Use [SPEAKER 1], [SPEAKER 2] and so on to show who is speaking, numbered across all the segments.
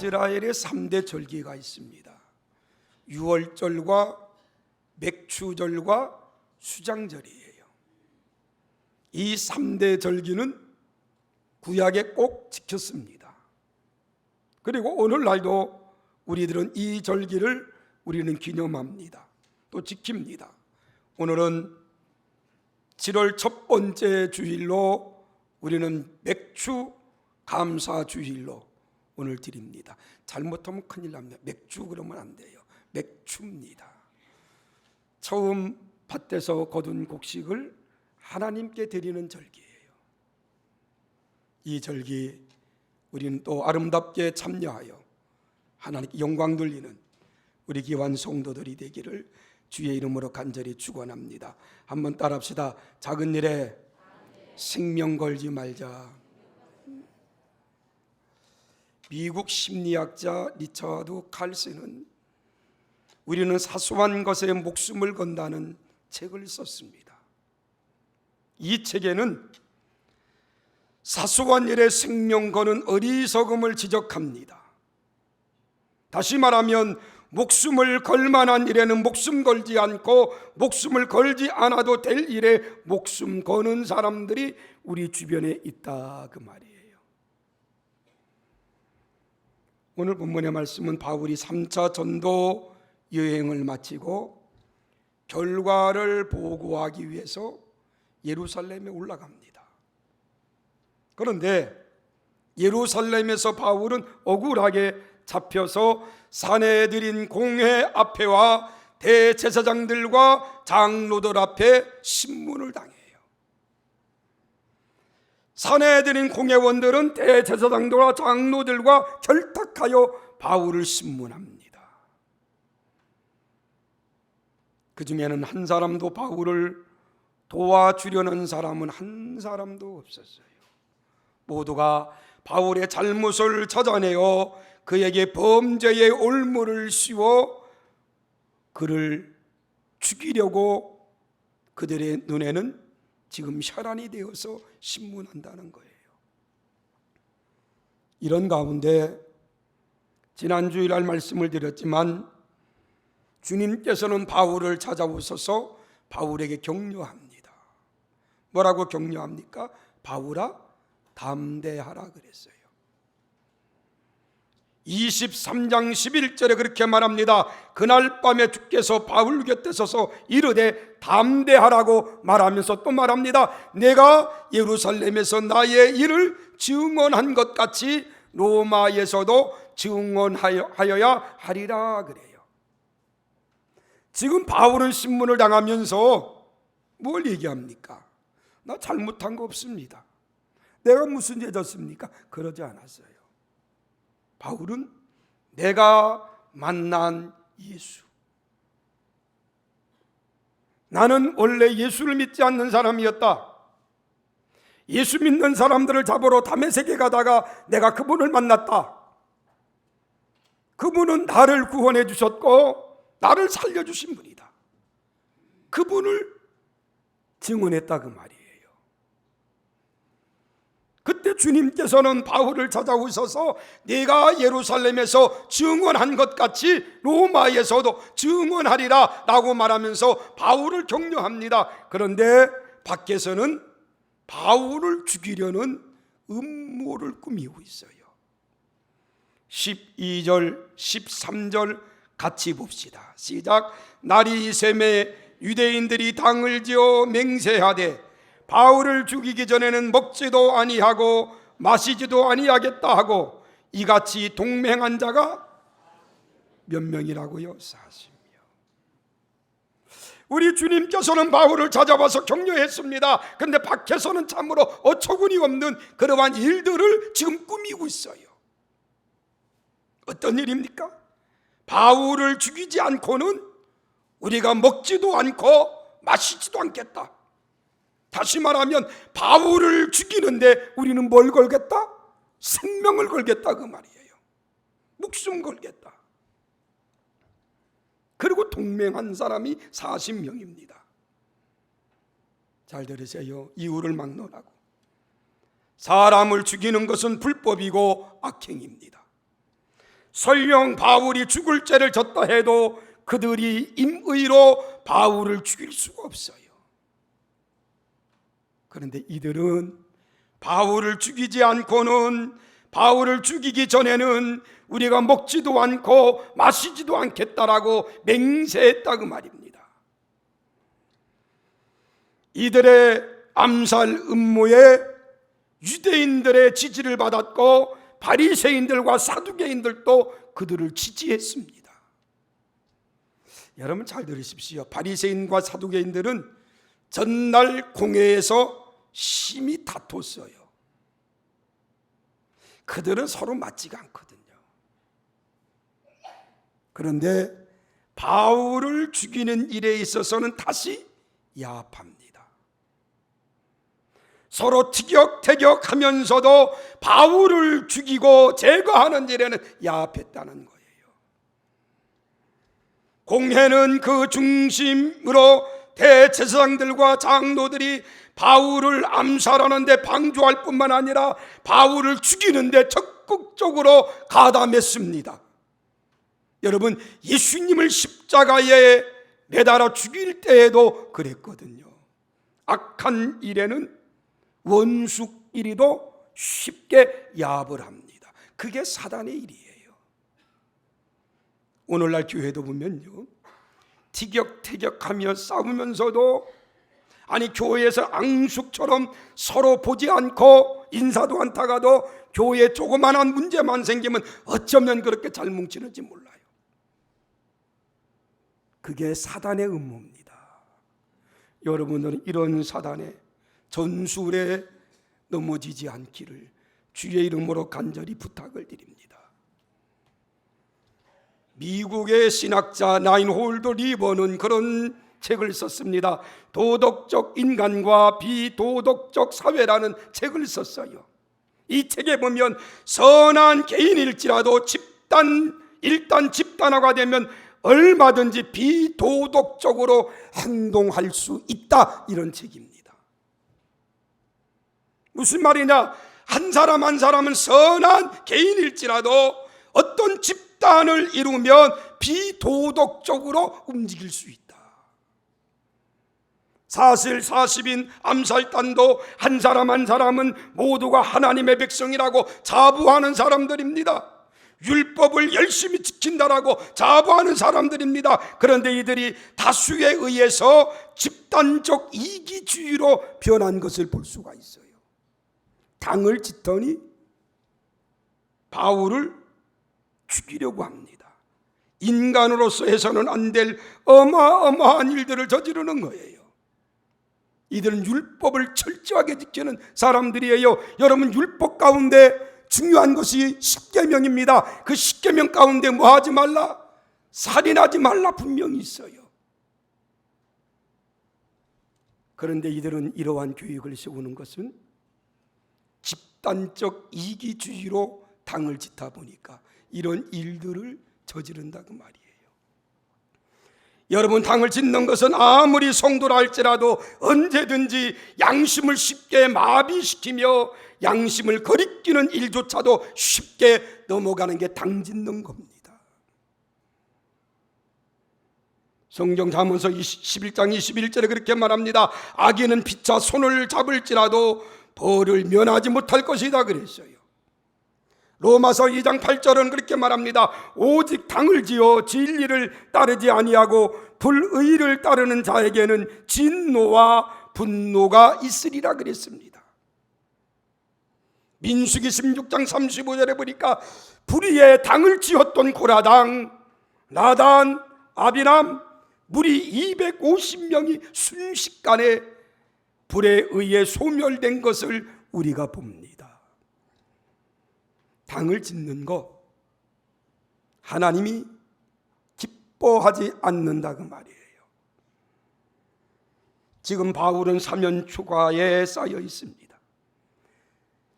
[SPEAKER 1] 이스라엘의 3대 절기가 있습니다. 유월절과 맥추절과 수장절이에요. 이 3대 절기는 구약에 꼭 지켰습니다. 그리고 오늘날도 우리들은 이 절기를 우리는 기념합니다. 또 지킵니다. 오늘은 7월 첫 번째 주일로 우리는 맥추 감사 주일로 오늘 드립니다. 잘못하면 큰일 납니다. 맥주 그러면 안 돼요. 맥추입니다. 처음 밭에서 거둔 곡식을 하나님께 드리는 절기예요. 이 절기 우리는 또 아름답게 참여하여 하나님께 영광 돌리는 우리 귀한 성도들이 되기를 주의 이름으로 간절히 축원합니다. 한번 따라합시다. 작은 일에 생명 걸지 말자. 미국 심리학자 리처드 칼슨은 우리는 사소한 것에 목숨을 건다는 책을 썼습니다. 이 책에는 사소한 일에 생명 거는 어리석음을 지적합니다. 다시 말하면 목숨을 걸 만한 일에는 목숨 걸지 않고 목숨을 걸지 않아도 될 일에 목숨 거는 사람들이 우리 주변에 있다, 그 말이에요. 오늘 본문의 말씀은 바울이 3차 전도 여행을 마치고 결과를 보고하기 위해서 예루살렘에 올라갑니다. 그런데 예루살렘에서 바울은 억울하게 잡혀서 사내들인 공회 앞에와 대제사장들과 장로들 앞에 신문을 당해요. 사내들인 공회원들은 대제사장들과 장로들과 결탁하여 바울을 신문합니다. 그 중에는 한 사람도 바울을 도와주려는 사람은 한 사람도 없었어요. 모두가 바울의 잘못을 찾아내어 그에게 범죄의 올무를 씌워 그를 죽이려고 그들의 눈에는 지금 혈안이 되어서 신문한다는 거예요. 이런 가운데 지난 주일날 말씀을 드렸지만 주님께서는 바울을 찾아오셔서 바울에게 격려합니다. 뭐라고 격려합니까? 바울아, 담대하라 그랬어요. 23장 11절에 그렇게 말합니다. 그날 밤에 주께서 바울 곁에 서서 이르되 담대하라고 말하면서 또 말합니다. 내가 예루살렘에서 나의 일을 증언한 것 같이 로마에서도 증언하여야 하리라 그래요. 지금 바울은 신문을 당하면서 뭘 얘기합니까? 나 잘못한 거 없습니다. 내가 무슨 죄 졌습니까? 그러지 않았어요. 바울은 내가 만난 예수, 나는 원래 예수를 믿지 않는 사람이었다. 예수 믿는 사람들을 잡으러 다메섹에 가다가 내가 그분을 만났다. 그분은 나를 구원해 주셨고 나를 살려주신 분이다. 그분을 증언했다, 그 말이에요. 그때 주님께서는 바울을 찾아오셔서 네가 예루살렘에서 증언한 것 같이 로마에서도 증언하리라 라고 말하면서 바울을 격려합니다. 그런데 밖에서는 바울을 죽이려는 음모를 꾸미고 있어요. 12절 13절 같이 봅시다. 시작. 날이 새매 유대인들이 당을 지어 맹세하되 바울을 죽이기 전에는 먹지도 아니하고 마시지도 아니하겠다 하고 이같이 동맹한 자가 몇 명이라고요? 40명. 우리 주님께서는 바울을 찾아와서 격려했습니다. 그런데 밖에서는 참으로 어처구니 없는 그러한 일들을 지금 꾸미고 있어요. 어떤 일입니까? 바울을 죽이지 않고는 우리가 먹지도 않고 마시지도 않겠다. 다시 말하면 바울을 죽이는데 우리는 뭘 걸겠다? 생명을 걸겠다 그 말이에요. 목숨 걸겠다. 그리고 동맹한 사람이 40명입니다. 잘 들으세요. 이유를 막론하고 사람을 죽이는 것은 불법이고 악행입니다. 설령 바울이 죽을 죄를 졌다 해도 그들이 임의로 바울을 죽일 수가 없어요. 그런데 이들은 바울을 죽이지 않고는, 바울을 죽이기 전에는 우리가 먹지도 않고 마시지도 않겠다라고 맹세했다 그 말입니다. 이들의 암살 음모에 유대인들의 지지를 받았고 바리새인들과 사두개인들도 그들을 지지했습니다. 여러분 잘 들으십시오. 바리새인과 사두개인들은 전날 공회에서 심히 다퉜어요. 그들은 서로 맞지가 않거든요. 그런데 바울을 죽이는 일에 있어서는 다시 야합합니다. 서로 티격태격하면서도 바울을 죽이고 제거하는 일에는 야합했다는 거예요. 공회는 그 중심으로 대제사장들과 장로들이 바울을 암살하는데 방조할 뿐만 아니라 바울을 죽이는데 적극적으로 가담했습니다. 여러분, 예수님을 십자가에 매달아 죽일 때에도 그랬거든요. 악한 일에는 원수끼리도 쉽게 야합을 합니다. 그게 사단의 일이에요. 오늘날 교회도 보면요, 티격태격하며 싸우면서도, 아니 교회에서 앙숙처럼 서로 보지 않고 인사도 않다가도 교회에 조그만한 문제만 생기면 어쩌면 그렇게 잘 뭉치는지 몰라요. 그게 사단의 음모입니다. 여러분들은 이런 사단의 전술에 넘어지지 않기를 주의 이름으로 간절히 부탁을 드립니다. 미국의 신학자 라인홀드 리버는 그런 책을 썼습니다. 도덕적 인간과 비도덕적 사회라는 책을 썼어요. 이 책에 보면 선한 개인일지라도 일단 집단화가 되면 얼마든지 비도덕적으로 행동할 수 있다, 이런 책입니다. 무슨 말이냐? 한 사람 한 사람은 선한 개인일지라도 어떤 집단을 이루면 비도덕적으로 움직일 수 있다. 사실 40인 암살단도 한 사람 한 사람은 모두가 하나님의 백성이라고 자부하는 사람들입니다. 율법을 열심히 지킨다라고 자부하는 사람들입니다. 그런데 이들이 다수에 의해서 집단적 이기주의로 변한 것을 볼 수가 있어요. 당을 짓더니 바울을 죽이려고 합니다. 인간으로서 해서는 안 될 어마어마한 일들을 저지르는 거예요. 이들은 율법을 철저하게 지키는 사람들이에요. 여러분, 율법 가운데 중요한 것이 십계명입니다. 그 십계명 가운데 뭐 하지 말라? 살인하지 말라 분명히 있어요. 그런데 이들은 이러한 교육을 세우는 것은 집단적 이기주의로 당을 짓다 보니까 이런 일들을 저지른다 그 말이에요. 여러분, 당을 짓는 것은 아무리 성도라 할지라도 언제든지 양심을 쉽게 마비시키며 양심을 거리끼는 일조차도 쉽게 넘어가는 게 당 짓는 겁니다. 성경 잠언서 11장 21절에 그렇게 말합니다. 악인은 피차 손을 잡을지라도 벌을 면하지 못할 것이다 그랬어요. 로마서 2장 8절은 그렇게 말합니다. 오직 당을 지어 진리를 따르지 아니하고 불의를 따르는 자에게는 진노와 분노가 있으리라 그랬습니다. 민수기 16장 35절에 보니까 불의에 당을 지었던 고라당, 나단, 아비람 무리 250명이 순식간에 불에 의해 소멸된 것을 우리가 봅니다. 당을 짓는 거 하나님이 기뻐하지 않는다 그 말이에요. 지금 바울은 사면 초과에 쌓여 있습니다.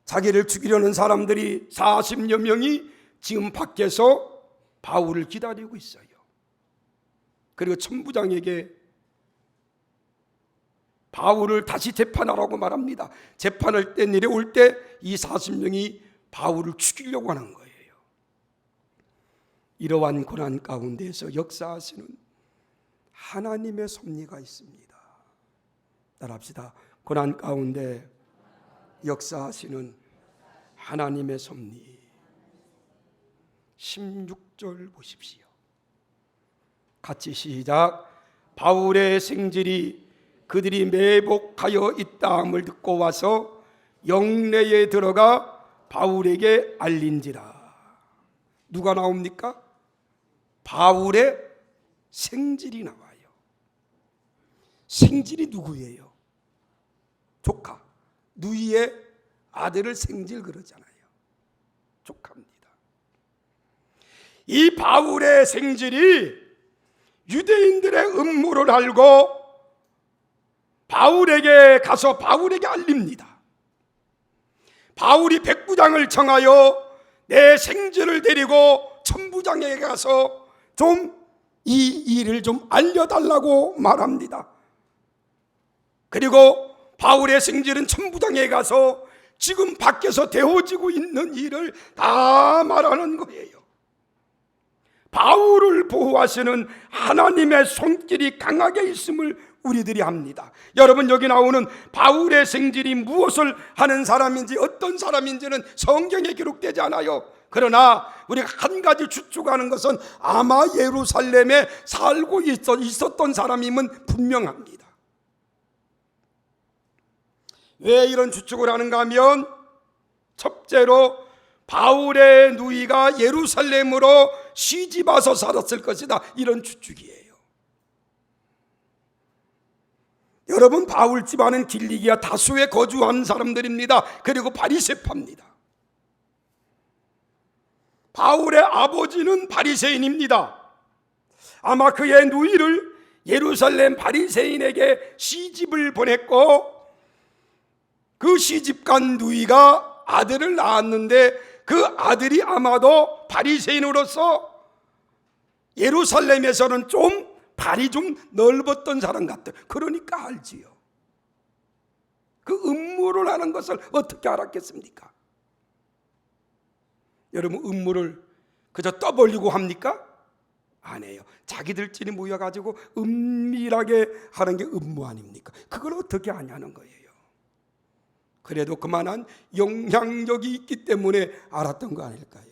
[SPEAKER 1] 자기를 죽이려는 사람들이 40여 명이 지금 밖에서 바울을 기다리고 있어요. 그리고 천부장에게 바울을 다시 재판하라고 말합니다. 재판할 때 내려올 때 이 40명이 바울을 죽이려고 하는 거예요. 이러한 고난 가운데에서 역사하시는 하나님의 섭리가 있습니다. 따라합시다. 고난 가운데 역사하시는 하나님의 섭리. 16절 보십시오. 같이 시작. 바울의 생질이 그들이 매복하여 있다함을 듣고 와서 영내에 들어가 바울에게 알린지라. 누가 나옵니까? 바울의 생질이 나와요. 생질이 누구예요? 조카, 누이의 아들을 생질 그러잖아요. 조카입니다. 이 바울의 생질이 유대인들의 음모를 알고 바울에게 가서 바울에게 알립니다. 바울이 백부장을 청하여 내 생질을 데리고 천부장에게 가서 좀 이 일을 좀 알려달라고 말합니다. 그리고 바울의 생질은 천부장에게 가서 지금 밖에서 되어지고 있는 일을 다 말하는 거예요. 바울을 보호하시는 하나님의 손길이 강하게 있음을 우리들이 압니다. 여러분, 여기 나오는 바울의 생질이 무엇을 하는 사람인지 어떤 사람인지는 성경에 기록되지 않아요. 그러나 우리가 한 가지 추측하는 것은 아마 예루살렘에 살고 있었던 사람임은 분명합니다. 왜 이런 추측을 하는가 하면, 첫째로 바울의 누이가 예루살렘으로 시집와서 살았을 것이다, 이런 추측이에요. 여러분, 바울 집안은 길리기아 다수에 거주한 사람들입니다. 그리고 바리새파입니다. 바울의 아버지는 바리새인입니다. 아마 그의 누이를 예루살렘 바리새인에게 시집을 보냈고, 그 시집간 누이가 아들을 낳았는데 그 아들이 아마도 바리새인으로서 예루살렘에서는 좀 발이 좀 넓었던 사람 같아요. 그러니까 알지요. 그 음모를 하는 것을 어떻게 알았겠습니까? 여러분, 음모를 그저 떠벌리고 합니까? 안 해요. 자기들끼리 모여가지고 은밀하게 하는 게 음모 아닙니까? 그걸 어떻게 아냐는 거예요. 그래도 그만한 영향력이 있기 때문에 알았던 거 아닐까요?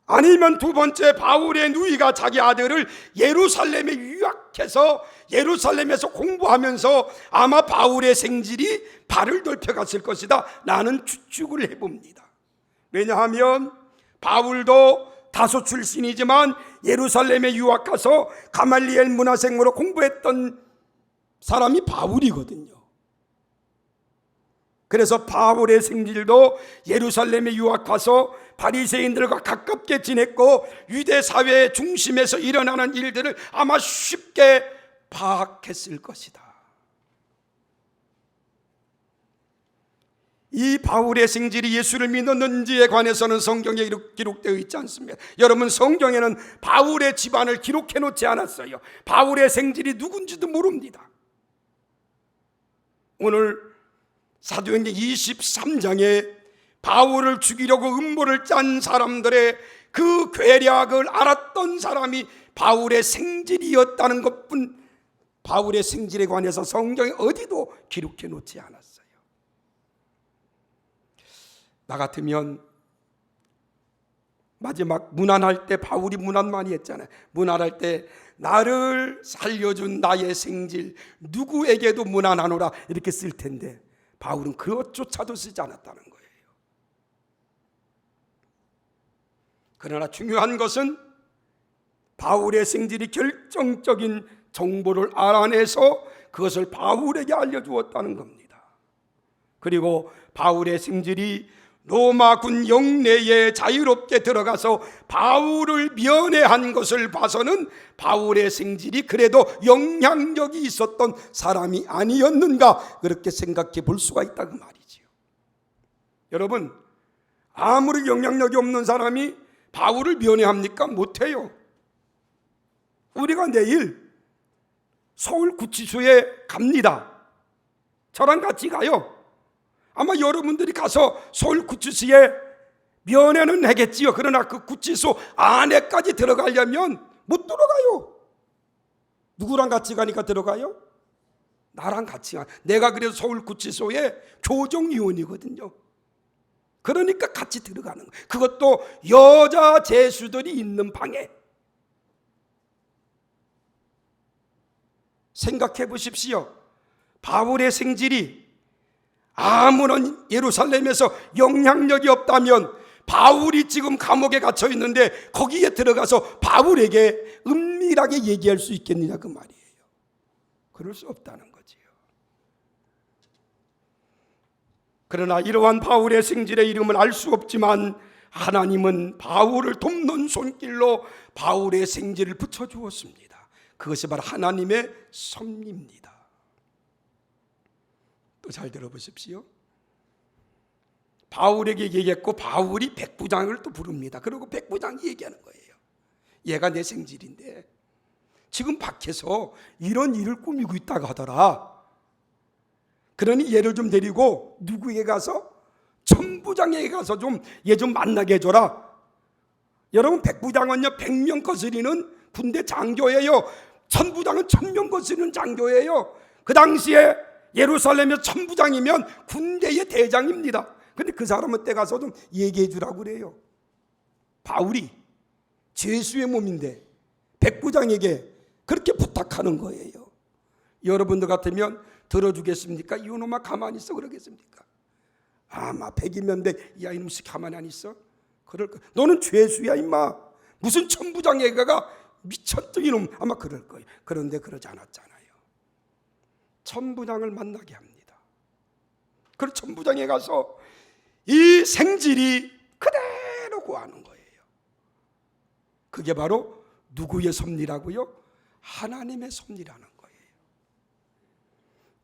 [SPEAKER 1] 아니면 두 번째, 바울의 누이가 자기 아들을 예루살렘에 유학해서 예루살렘에서 공부하면서 아마 바울의 생질이 발을 넓혀갔을 것이다, 라는 추측을 해봅니다. 왜냐하면 바울도 다소 출신이지만 예루살렘에 유학가서 가말리엘 문화생으로 공부했던 사람이 바울이거든요. 그래서 바울의 생질도 예루살렘에 유학 가서 바리새인들과 가깝게 지냈고 유대 사회의 중심에서 일어나는 일들을 아마 쉽게 파악했을 것이다. 이 바울의 생질이 예수를 믿었는지에 관해서는 성경에 기록되어 있지 않습니다. 여러분, 성경에는 바울의 집안을 기록해 놓지 않았어요. 바울의 생질이 누군지도 모릅니다. 오늘 사도행전 23장에 바울을 죽이려고 음모를 짠 사람들의 그 괴략을 알았던 사람이 바울의 생질이었다는 것뿐, 바울의 생질에 관해서 성경에 어디도 기록해 놓지 않았어요. 나 같으면 마지막 문안할 때 바울이 문안 많이 했잖아요. 문안할 때 나를 살려준 나의 생질 누구에게도 문안하노라 이렇게 쓸 텐데 바울은 그것조차도 쓰지 않았다는 거예요. 그러나 중요한 것은 바울의 생질이 결정적인 정보를 알아내서 그것을 바울에게 알려주었다는 겁니다. 그리고 바울의 생질이 로마군 영내에 자유롭게 들어가서 바울을 면회한 것을 봐서는 바울의 생질이 그래도 영향력이 있었던 사람이 아니었는가, 그렇게 생각해 볼 수가 있다 그 말이지요. 여러분, 아무리 영향력이 없는 사람이 바울을 면회합니까? 못해요. 우리가 내일 서울구치소에 갑니다. 저랑 같이 가요. 아마 여러분들이 가서 서울구치소에 면회는 하겠지요. 그러나 그 구치소 안에까지 들어가려면 못 들어가요. 누구랑 같이 가니까 들어가요? 나랑 같이 가. 내가 그래서 서울구치소의 교정위원이거든요. 그러니까 같이 들어가는 거예요. 그것도 여자 죄수들이 있는 방에. 생각해 보십시오. 바울의 생질이 아무런 예루살렘에서 영향력이 없다면 바울이 지금 감옥에 갇혀 있는데 거기에 들어가서 바울에게 은밀하게 얘기할 수 있겠느냐 그 말이에요. 그럴 수 없다는 거지요. 그러나 이러한 바울의 생질의 이름을 알 수 없지만 하나님은 바울을 돕는 손길로 바울의 생질을 붙여주었습니다. 그것이 바로 하나님의 섭리입니다. 또 잘 들어보십시오. 바울에게 얘기했고 바울이 백부장을 또 부릅니다. 그리고 백부장이 얘기하는 거예요. 얘가 내 생질인데 지금 밖에서 이런 일을 꾸미고 있다고 하더라. 그러니 얘를 좀 데리고 누구에게 가서? 천부장에게 가서 좀 얘 좀 만나게 해줘라. 여러분, 백부장은요 100명 거스리는 군대 장교예요. 천부장은 1000명 거스리는 장교예요. 그 당시에 예루살렘의 천부장이면 군대의 대장입니다. 근데 그 사람은 때 가서 좀 얘기해 주라고 그래요. 바울이 죄수의 몸인데 백부장에게 그렇게 부탁하는 거예요. 여러분들 같으면 들어주겠습니까? 이놈아 가만히 있어 그러겠습니까? 아마 100이면 100, 야 이놈 가만히 안 있어? 그럴 거. 너는 죄수야 임마. 무슨 천부장에게 가 미쳤던 이놈, 아마 그럴 거예요. 그런데 그러지 않았잖아요. 천부장을 만나게 합니다. 그리고 천부장에 가서 이 생질이 그대로 구하는 거예요. 그게 바로 누구의 섭리라고요? 하나님의 섭리라는 거예요.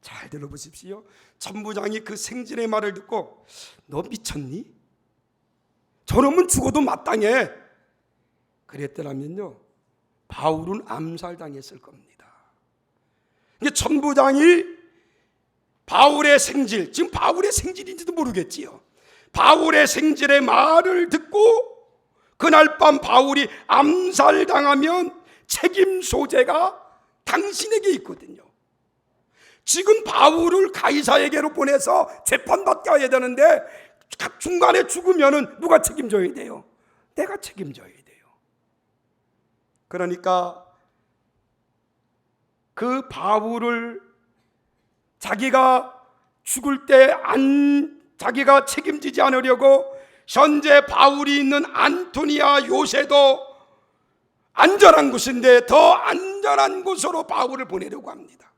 [SPEAKER 1] 잘 들어보십시오. 천부장이 그 생질의 말을 듣고 너 미쳤니? 저놈은 죽어도 마땅해. 그랬더라면요 바울은 암살당했을 겁니다. 근데 천부장이 바울의 생질, 지금 바울의 생질인지도 모르겠지요. 바울의 생질의 말을 듣고 그날 밤 바울이 암살당하면 책임 소재가 당신에게 있거든요. 지금 바울을 가이사에게로 보내서 재판받게 해야 되는데 중간에 죽으면 누가 책임져야 돼요? 내가 책임져야 돼요. 그러니까 그 바울을 자기가 죽을 때 자기가 책임지지 않으려고 현재 바울이 있는 안토니아 요새도 안전한 곳인데 더 안전한 곳으로 바울을 보내려고 합니다.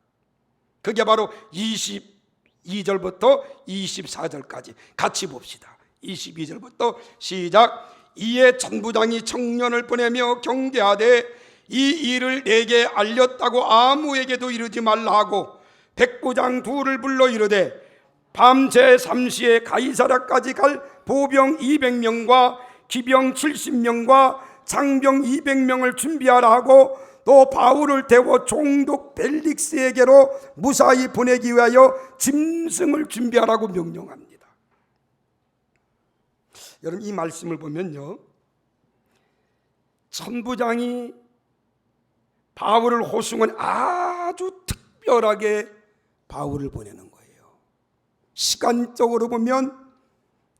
[SPEAKER 1] 그게 바로 22절부터 24절까지 같이 봅시다. 22절부터 시작. 이에 천부장이 청년을 보내며 경계하되 이 일을 내게 알렸다고 아무에게도 이르지 말라 하고 백부장 둘을 불러 이르되 밤 제3시에 가이사랴까지 갈 보병 200명과 기병 70명과 장병 200명을 준비하라 하고 또 바울을 태워 총독 벨릭스에게로 무사히 보내기 위하여 짐승을 준비하라고 명령합니다. 여러분, 이 말씀을 보면요 천부장이 바울을 호송은 아주 특별하게 바울을 보내는 거예요. 시간적으로 보면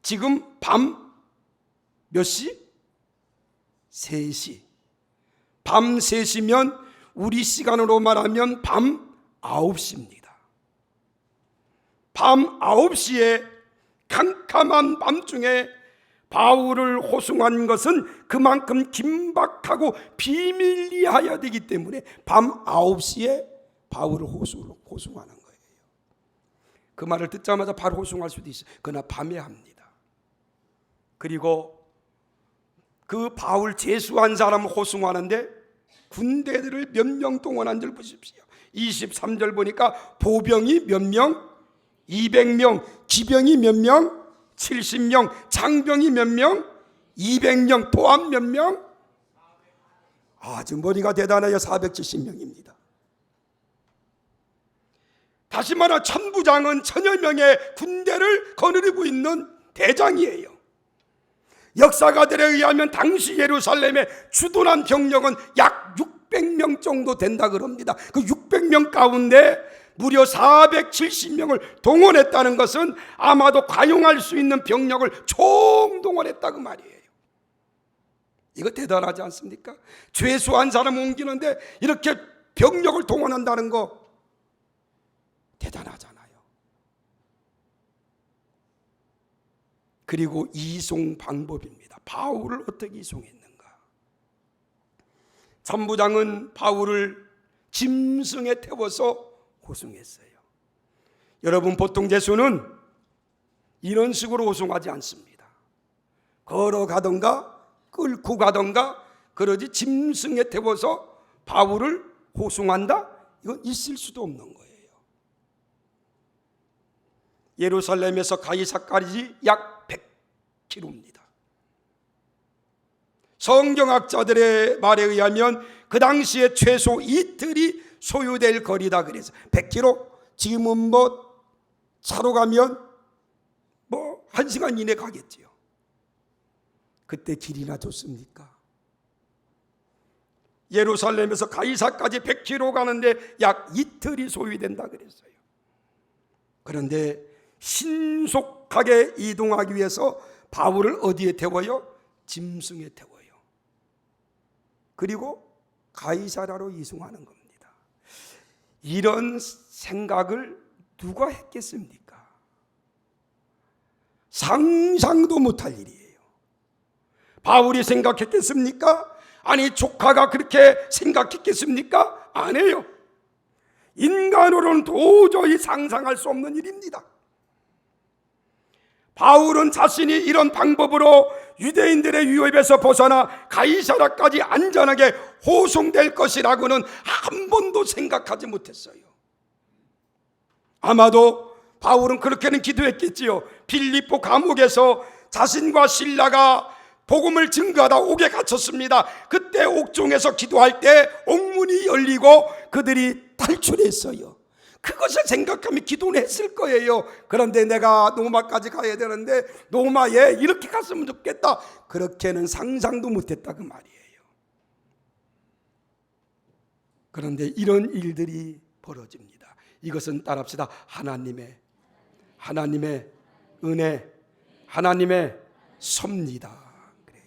[SPEAKER 1] 지금 밤 몇 시? 3시. 밤 3시면 우리 시간으로 말하면 밤 9시입니다. 밤 9시에 캄캄한 밤중에 바울을 호송한 것은 그만큼 긴박하고 비밀리하여야 되기 때문에 밤 9시에 바울을 호송하는 거예요. 그 말을 듣자마자 바로 호송할 수도 있어요. 그러나 밤에 합니다. 그리고 그 바울 제수한 사람을 호송하는데 군대들을 몇 명 동원한 줄 보십시오. 23절 보니까 보병이 몇 명? 200명. 기병이 몇 명? 70명. 장병이 몇 명? 200명. 또한 몇 명? 아주 머리가 대단해요. 470명입니다. 다시 말하 천부장은 천여 명의 군대를 거느리고 있는 대장이에요. 역사가들에 의하면 당시 예루살렘에 주둔한 병력은 약 600명 정도 된다 그럽니다. 그 600명 가운데 무려 470명을 동원했다는 것은 아마도 과용할 수 있는 병력을 총동원했다고 말이에요. 이거 대단하지 않습니까? 죄수한 사람 옮기는데 이렇게 병력을 동원한다는 거 대단하잖아요. 그리고 이송 방법입니다. 바울을 어떻게 이송했는가? 천부장은 바울을 짐승에 태워서 호송했어요. 여러분, 보통 제수는 이런 식으로 호송하지 않습니다. 걸어가던가 끌고 가던가 그러지 짐승에 태워서 바울을 호송한다? 이건 있을 수도 없는 거예요. 예루살렘에서 가이사까지 약 100km입니다. 성경학자들의 말에 의하면 그 당시에 최소 이틀이 소요될 거리다 그래서 100km, 지금은 뭐 차로 가면 뭐 1시간 이내 가겠지요. 그때 길이나 좋습니까? 예루살렘에서 가이사까지 100km 가는데 약 이틀이 소요된다 그랬어요. 그런데 신속하게 이동하기 위해서 바울을 어디에 태워요? 짐승에 태워요. 그리고 가이사라로 이송하는 겁니다. 이런 생각을 누가 했겠습니까? 상상도 못할 일이에요. 바울이 생각했겠습니까? 아니, 조카가 그렇게 생각했겠습니까? 아니에요. 인간으로는 도저히 상상할 수 없는 일입니다. 바울은 자신이 이런 방법으로 유대인들의 위협에서 벗어나 가이사라까지 안전하게 호송될 것이라고는 한 번도 생각하지 못했어요. 아마도 바울은 그렇게는 기도했겠지요. 빌립보 감옥에서 자신과 실라가 복음을 증거하다 옥에 갇혔습니다. 그때 옥중에서 기도할 때 옥문이 열리고 그들이 탈출했어요. 그것을 생각하며 기도는 했을 거예요. 그런데 내가 로마까지 가야 되는데 로마에 이렇게 갔으면 좋겠다, 그렇게는 상상도 못했다 그 말이에요. 그런데 이런 일들이 벌어집니다. 이것은 따라합시다. 하나님의 은혜, 하나님의 섭니다. 그래요.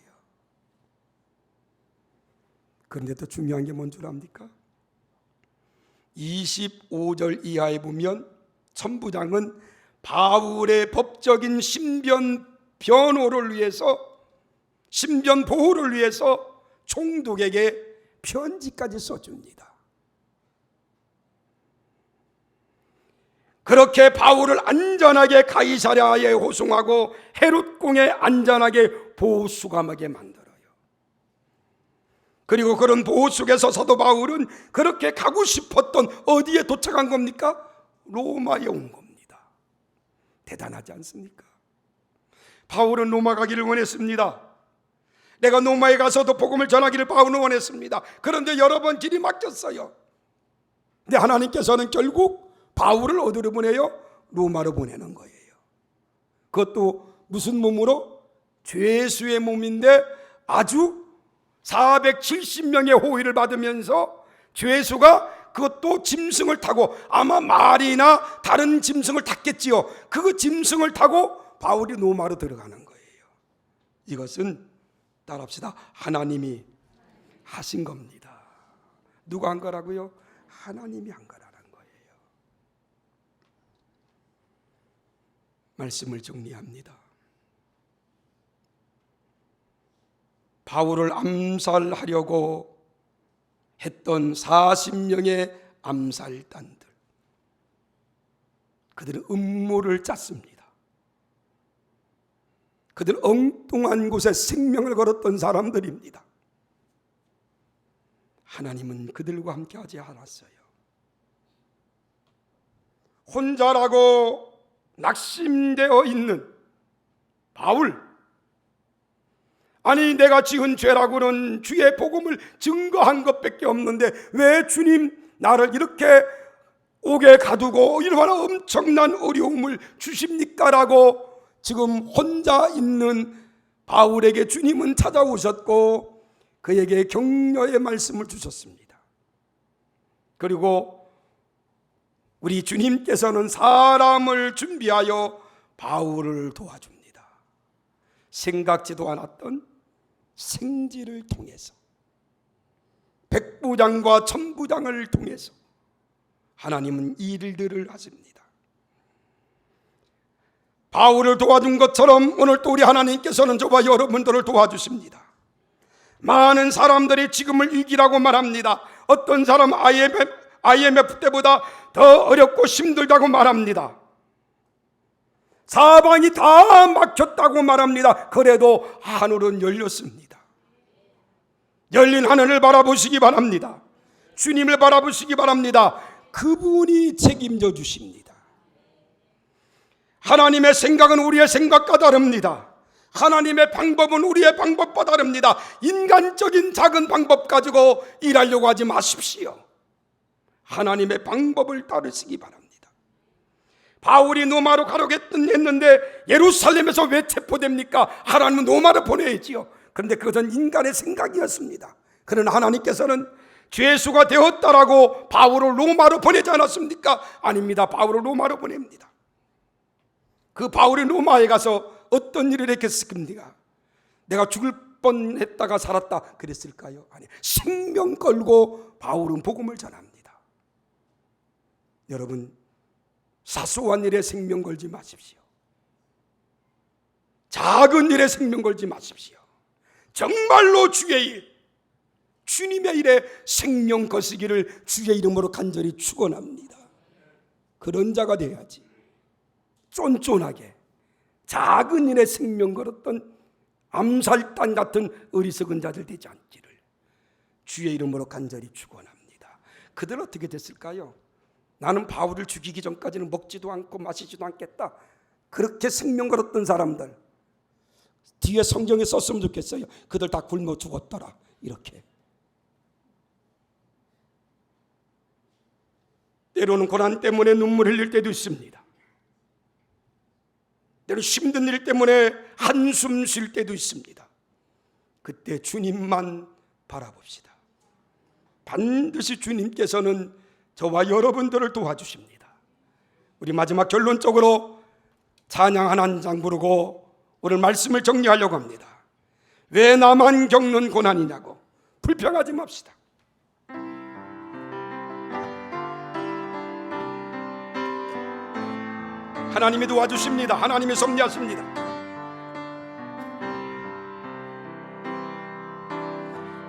[SPEAKER 1] 그런데 더 중요한 게 뭔 줄 압니까? 25절 이하에 보면 천부장은 바울의 법적인 신변 변호를 위해서, 신변 보호를 위해서 총독에게 편지까지 써줍니다. 그렇게 바울을 안전하게 가이사랴에 호송하고 헤롯궁에 안전하게 보호수감하게 만들어요. 그리고 그런 보호 속에서 사도 바울은 그렇게 가고 싶었던 어디에 도착한 겁니까? 로마에 온 겁니다. 대단하지 않습니까? 바울은 로마 가기를 원했습니다. 내가 로마에 가서도 복음을 전하기를 바울은 원했습니다. 그런데 여러 번 길이 막혔어요. 근데 하나님께서는 결국 바울을 어디로 보내요? 로마로 보내는 거예요. 그것도 무슨 몸으로? 죄수의 몸인데 아주 470명의 호의를 받으면서 죄수가 그것도 짐승을 타고, 아마 말이나 다른 짐승을 탔겠지요. 그 짐승을 타고 바울이 로마로 들어가는 거예요. 이것은 따라합시다. 하나님이 하신 겁니다. 누가 한 거라고요? 하나님이 한 거라는 거예요. 말씀을 정리합니다. 바울을 암살하려고 했던 40명의 암살단들, 그들은 음모를 짰습니다. 그들 엉뚱한 곳에 생명을 걸었던 사람들입니다. 하나님은 그들과 함께 하지 않았어요. 혼자라고 낙심되어 있는 바울, 아니 내가 지은 죄라고는 주의 복음을 증거한 것밖에 없는데 왜 주님 나를 이렇게 옥에 가두고 얼마나 엄청난 어려움을 주십니까? 라고 지금 혼자 있는 바울에게 주님은 찾아오셨고 그에게 격려의 말씀을 주셨습니다. 그리고 우리 주님께서는 사람을 준비하여 바울을 도와줍니다. 생각지도 않았던 생지를 통해서, 백부장과 천부장을 통해서 하나님은 일들을 하십니다. 바울을 도와준 것처럼 오늘 또 우리 하나님께서는 저와 여러분들을 도와주십니다. 많은 사람들이 지금을 위기라고 말합니다. 어떤 사람 IMF 때보다 더 어렵고 힘들다고 말합니다. 사방이 다 막혔다고 말합니다. 그래도 하늘은 열렸습니다. 열린 하늘을 바라보시기 바랍니다. 주님을 바라보시기 바랍니다. 그분이 책임져 주십니다. 하나님의 생각은 우리의 생각과 다릅니다. 하나님의 방법은 우리의 방법과 다릅니다. 인간적인 작은 방법 가지고 일하려고 하지 마십시오. 하나님의 방법을 따르시기 바랍니다. 바울이 로마로 가려고 했는데 예루살렘에서 왜 체포됩니까? 하나님은 로마로 보내야지요. 그런데 그것은 인간의 생각이었습니다. 그러나 하나님께서는 죄수가 되었다라고 바울을 로마로 보내지 않았습니까? 아닙니다. 바울을 로마로 보냅니다. 그 바울이 로마에 가서 어떤 일을 했겠습니까? 내가 죽을 뻔했다가 살았다 그랬을까요? 아니, 생명 걸고 바울은 복음을 전합니다. 여러분, 사소한 일에 생명 걸지 마십시오. 작은 일에 생명 걸지 마십시오. 정말로 주의 일, 주님의 일에 생명 거시기를 주의 이름으로 간절히 축원합니다. 그런 자가 돼야지. 쫀쫀하게 작은 일에 생명 걸었던 암살단 같은 어리석은 자들 되지 않기를 주의 이름으로 간절히 축원합니다. 그들 어떻게 됐을까요? 나는 바울을 죽이기 전까지는 먹지도 않고 마시지도 않겠다, 그렇게 생명 걸었던 사람들, 뒤에 성경에 썼으면 좋겠어요. 그들 다 굶어 죽었더라. 이렇게. 때로는 고난 때문에 눈물 흘릴 때도 있습니다. 때로는 힘든 일 때문에 한숨 쉴 때도 있습니다. 그때 주님만 바라봅시다. 반드시 주님께서는 저와 여러분들을 도와주십니다. 우리 마지막 결론적으로 찬양 한 장 부르고 오늘 말씀을 정리하려고 합니다. 왜 나만 겪는 고난이냐고 불평하지 맙시다. 하나님이 도와주십니다. 하나님이 섭리하십니다.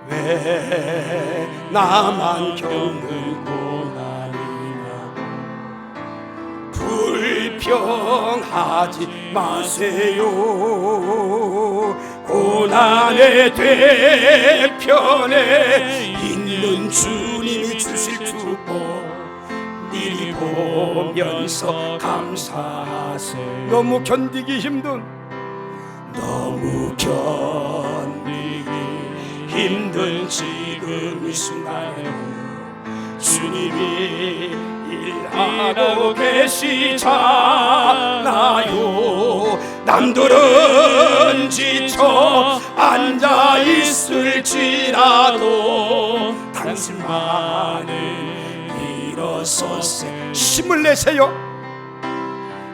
[SPEAKER 1] 왜 나만 겪는 고난이냐 불평하지 마세요. 고난의 뒤편에 있는 주님이 주실 축복 미리 보면서 감사하세요. 너무 견디기 힘든 지금 이 순간에 주님이 일하고 계시잖아요. 남들은 지쳐 앉아 있을지라도 당신만은 일어서세. 힘을 내세요.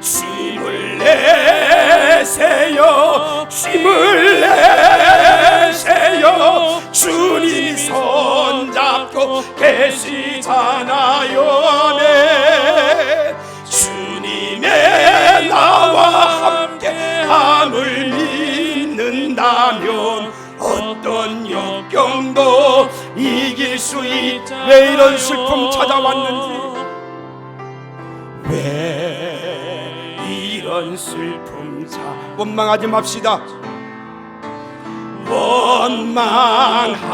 [SPEAKER 1] 힘을 내세요. 힘을 내세요. 주님이 손잡고 계시잖아요. 아멘. 주님의 나와 함께함을 믿는다면 어떤 역경도 이길 수 있다. 왜 이런 슬픔 찾아왔는지, 왜 이런 슬픔 자, 원망하지 맙시다. 원망하지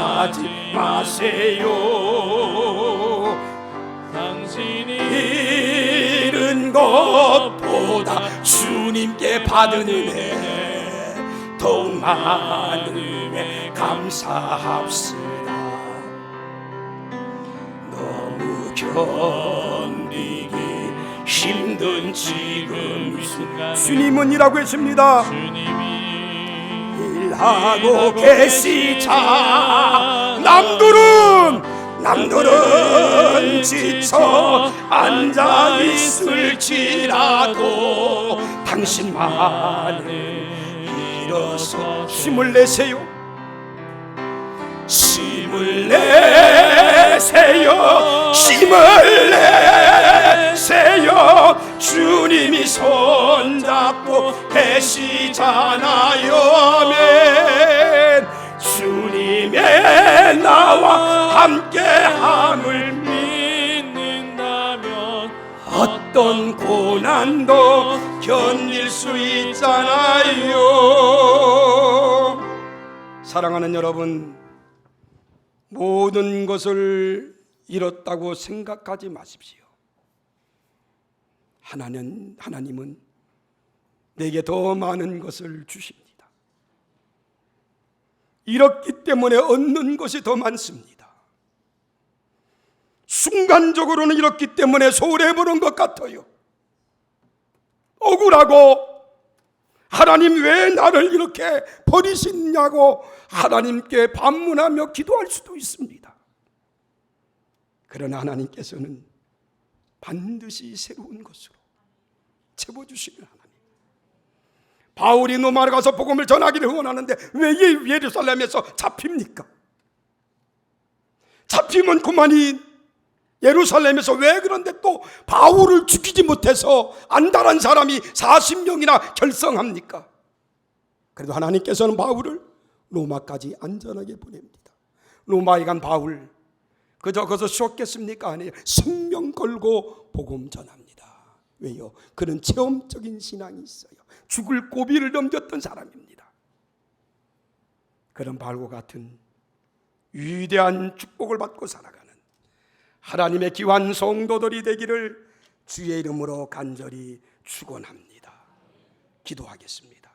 [SPEAKER 1] 마세요.
[SPEAKER 2] 당신이
[SPEAKER 1] 잃은 것보다 주님께 받은 은혜 더욱 많은 은혜 감사합시다. 너무 견디기 힘든 지금 이 순간 주님은 일하고 계십니다.
[SPEAKER 2] 주님이
[SPEAKER 1] 일하고 계시자 남들은 지쳐 앉아 있을지라도 당신만은 일어서 힘을 내세요. 힘을 내세요. 힘을 내세요. 주님이 손잡고 계시잖아요. 아멘. 주님의 나와 함께함을
[SPEAKER 2] 믿는다면
[SPEAKER 1] 어떤 고난도 견딜 수 있잖아요. 사랑하는 여러분, 모든 것을 잃었다고 생각하지 마십시오. 하나님은 내게 더 많은 것을 주십니다. 잃었기 때문에 얻는 것이 더 많습니다. 순간적으로는 잃었기 때문에 손해보는 것 같아요. 억울하고 하나님 왜 나를 이렇게 버리시냐고 하나님께 반문하며 기도할 수도 있습니다. 그러나 하나님께서는 반드시 새로운 것으로 채워주시는 하나님. 바울이 로마로 가서 복음을 전하기를 원하는데 왜 예루살렘에서 잡힙니까? 잡히면 그만이 예루살렘에서 왜 그런데 또 바울을 죽이지 못해서 안달한 사람이 40명이나 결성합니까? 그래도 하나님께서는 바울을 로마까지 안전하게 보냅니다. 로마에 간 바울 그저 거기서 쉬었겠습니까? 아니에요. 생명 걸고 복음 전합니다. 왜요? 그는 체험적인 신앙이 있어요. 죽을 고비를 넘겼던 사람입니다. 그런 바울과 같은 위대한 축복을 받고 살아가는 하나님의 귀한 성도들이 되기를 주의 이름으로 간절히 축원합니다. 기도하겠습니다.